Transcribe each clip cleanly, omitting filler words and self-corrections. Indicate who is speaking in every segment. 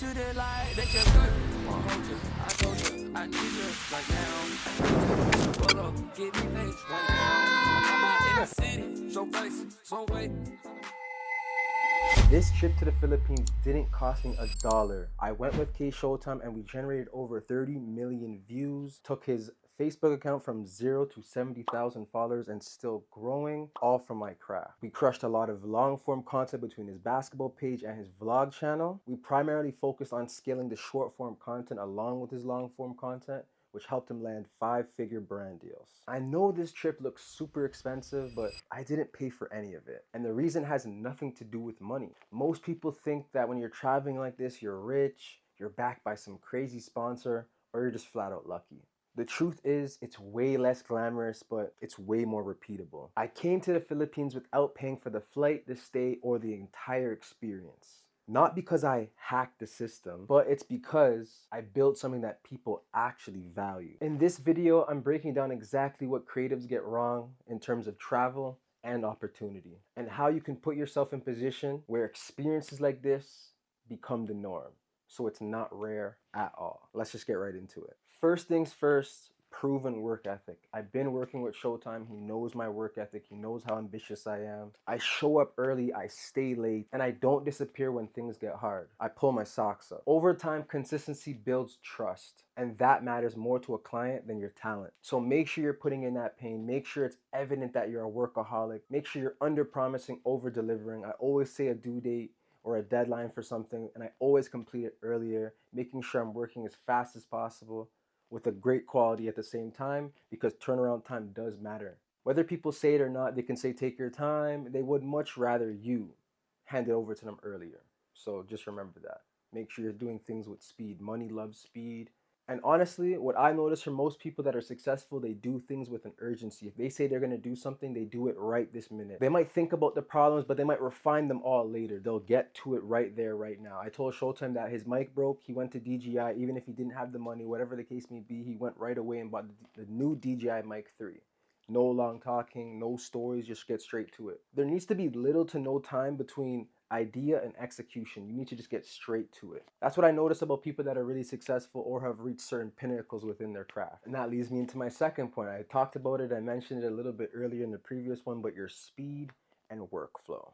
Speaker 1: you that light, they kept cutting. Won't hold you, I told you, I need you, like now. Roll up, get me face, right now. I'm out in the city, so places, so wait.
Speaker 2: This trip to the Philippines didn't cost me $1. I went with K Showtime and we generated over 30 million views, took his Facebook account from 0 to 70,000 followers and still growing, all from my craft. We crushed a lot of long form content between his basketball page and his vlog channel. We primarily focused on scaling the short form content along with his long form content, which helped him land 5-figure brand deals. I know this trip looks super expensive, but I didn't pay for any of it. And the reason has nothing to do with money. Most people think that when you're traveling like this, you're rich, you're backed by some crazy sponsor, or you're just flat out lucky. The truth is, it's way less glamorous, but it's way more repeatable. I came to the Philippines without paying for the flight, the stay, or the entire experience. Not because I hacked the system, but it's because I built something that people actually value. In this video, I'm breaking down exactly what creatives get wrong in terms of travel and opportunity, and how you can put yourself in position where experiences like this become the norm, so it's not rare at all. Let's just get right into it. First things first, proven work ethic. I've been working with Showtime. He knows my work ethic. He knows how ambitious I am. I show up early, I stay late, and I don't disappear when things get hard. I pull my socks up. Over time, consistency builds trust, and that matters more to a client than your talent. So make sure you're putting in that pain. Make sure it's evident that you're a workaholic. Make sure you're under-promising, over-delivering. I always say a due date or a deadline for something, and I always complete it earlier, making sure I'm working as fast as possible with a great quality at the same time, because turnaround time does matter. Whether people say it or not, they can say take your time. They would much rather you hand it over to them earlier. So just remember that. Make sure you're doing things with speed. Money loves speed. And honestly, what I notice from most people that are successful, they do things with an urgency. If they say they're going to do something, they do it right this minute. They might think about the problems, but they might refine them all later. They'll get to it right there, right now. I told Showtime that his mic broke. He went to DJI. Even if he didn't have the money, whatever the case may be, he went right away and bought the new DJI Mic 3. No long talking, no stories, just get straight to it. There needs to be little to no time between idea and execution. You need to just get straight to it. That's what I notice about people that are really successful or have reached certain pinnacles within their craft. And that leads me into my second point. I talked about it, I mentioned it a little bit earlier in the previous one, but your speed and workflow.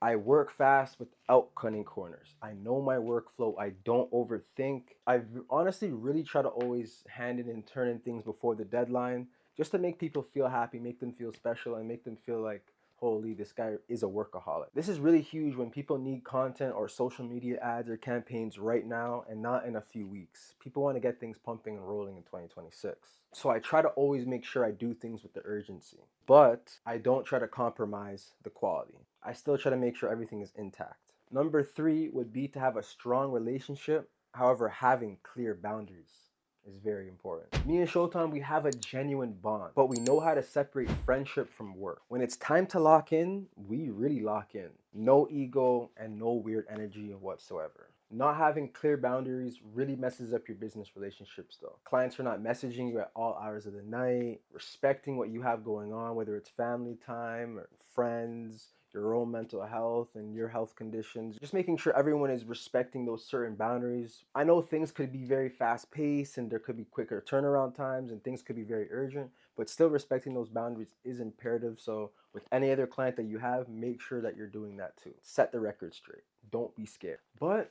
Speaker 2: I work fast without cutting corners. I know my workflow. I don't overthink. I honestly really try to always hand in and turn in things before the deadline, just to make people feel happy, make them feel special, and make them feel like, holy, this guy is a workaholic. This is really huge when people need content or social media ads or campaigns right now and not in a few weeks. People want to get things pumping and rolling in 2026. So I try to always make sure I do things with the urgency, but I don't try to compromise the quality. I still try to make sure everything is intact. Number 3 would be to have a strong relationship. However, having clear boundaries is very important. Me and Showtime, we have a genuine bond, but we know how to separate friendship from work. When it's time to lock in, we really lock in. No ego and no weird energy whatsoever. Not having clear boundaries really messes up your business relationships though. Clients are not messaging you at all hours of the night, respecting what you have going on, whether it's family time or friends, your own mental health and your health conditions. Just making sure everyone is respecting those certain boundaries. I know things could be very fast paced and there could be quicker turnaround times and things could be very urgent, but still respecting those boundaries is imperative. So with any other client that you have, make sure that you're doing that too. Set the record straight. Don't be scared. But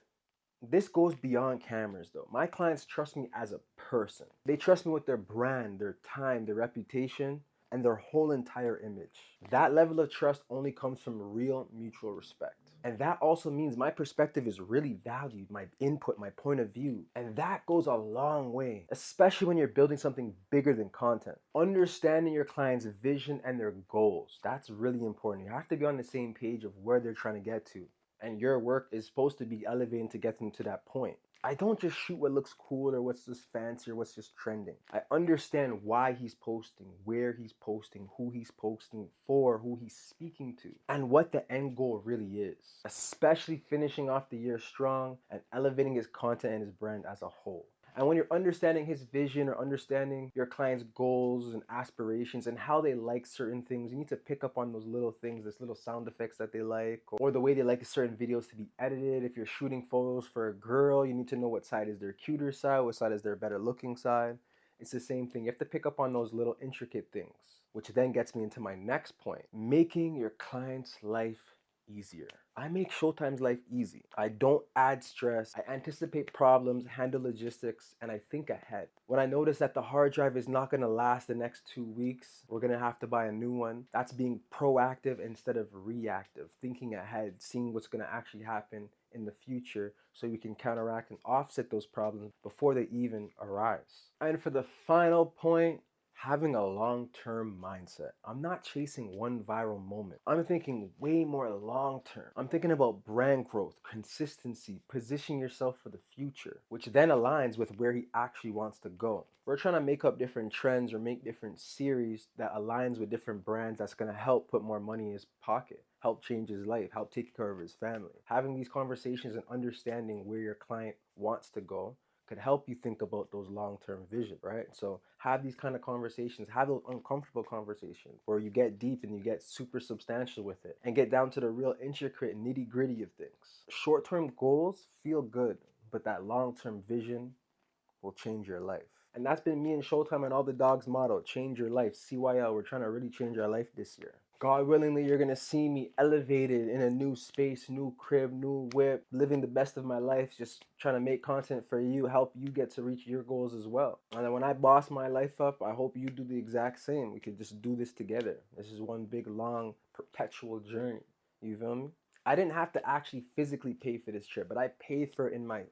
Speaker 2: this goes beyond cameras though. My clients trust me as a person. They trust me with their brand, their time, their reputation, and their whole entire image. That level of trust only comes from real mutual respect. And that also means my perspective is really valued, my input, my point of view. And that goes a long way, especially when you're building something bigger than content. Understanding your client's vision and their goals, that's really important. You have to be on the same page of where they're trying to get to. And your work is supposed to be elevating to get them to that point. I don't just shoot what looks cool or what's just fancy or what's just trending. I understand why he's posting, where he's posting, who he's posting for, who he's speaking to, and what the end goal really is. Especially finishing off the year strong and elevating his content and his brand as a whole. And when you're understanding his vision or understanding your client's goals and aspirations and how they like certain things, you need to pick up on those little things, those little sound effects that they like, or the way they like certain videos to be edited. If you're shooting photos for a girl, you need to know what side is their cuter side, what side is their better looking side. It's the same thing. You have to pick up on those little intricate things, which then gets me into my next point, making your client's life easier. I make Showtime's life easy. I don't add stress. I anticipate problems, handle logistics, and I think ahead. When I notice that the hard drive is not gonna last the next 2 weeks, we're gonna have to buy a new one. That's being proactive instead of reactive, thinking ahead, seeing what's gonna actually happen in the future so we can counteract and offset those problems before they even arise. And for the final point, having a long-term mindset. I'm not chasing one viral moment. I'm thinking way more long-term. I'm thinking about brand growth, consistency, positioning yourself for the future, which then aligns with where he actually wants to go. We're trying to make up different trends or make different series that aligns with different brands that's going to help put more money in his pocket, help change his life, help take care of his family. Having these conversations and understanding where your client wants to go could help you think about those long-term vision, right? So have these kind of conversations, have those uncomfortable conversations where you get deep and you get super substantial with it and get down to the real intricate nitty-gritty of things. Short-term goals feel good, but that long-term vision will change your life. And that's been me and Showtime and all the dogs motto, change your life. CYL, we're trying to really change our life this year. God willingly, you're gonna see me elevated in a new space, new crib, new whip, living the best of my life, just trying to make content for you, help you get to reach your goals as well. And then when I boss my life up, I hope you do the exact same. We could just do this together. This is one big, long, perpetual journey. You feel me? I didn't have to actually physically pay for this trip, but I paid for it in my...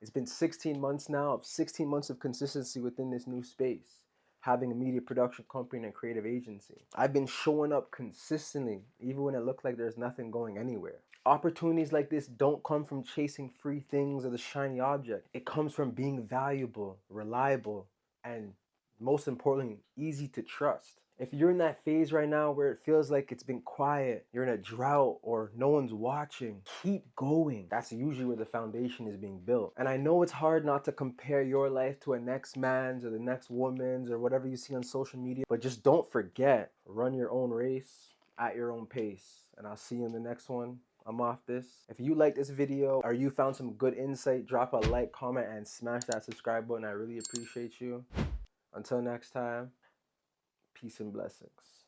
Speaker 2: It's been 16 months now of 16 months of consistency within this new space, having a media production company and a creative agency. I've been showing up consistently, even when it looked like there's nothing going anywhere. Opportunities like this don't come from chasing free things or the shiny object. It comes from being valuable, reliable, and most importantly, easy to trust. If you're in that phase right now where it feels like it's been quiet, you're in a drought or no one's watching, keep going. That's usually where the foundation is being built. And I know it's hard not to compare your life to a next man's or the next woman's or whatever you see on social media, but just don't forget, run your own race at your own pace. And I'll see you in the next one. I'm off this. If you like this video or you found some good insight, drop a like, comment, and smash that subscribe button. I really appreciate you. Until next time, peace and blessings.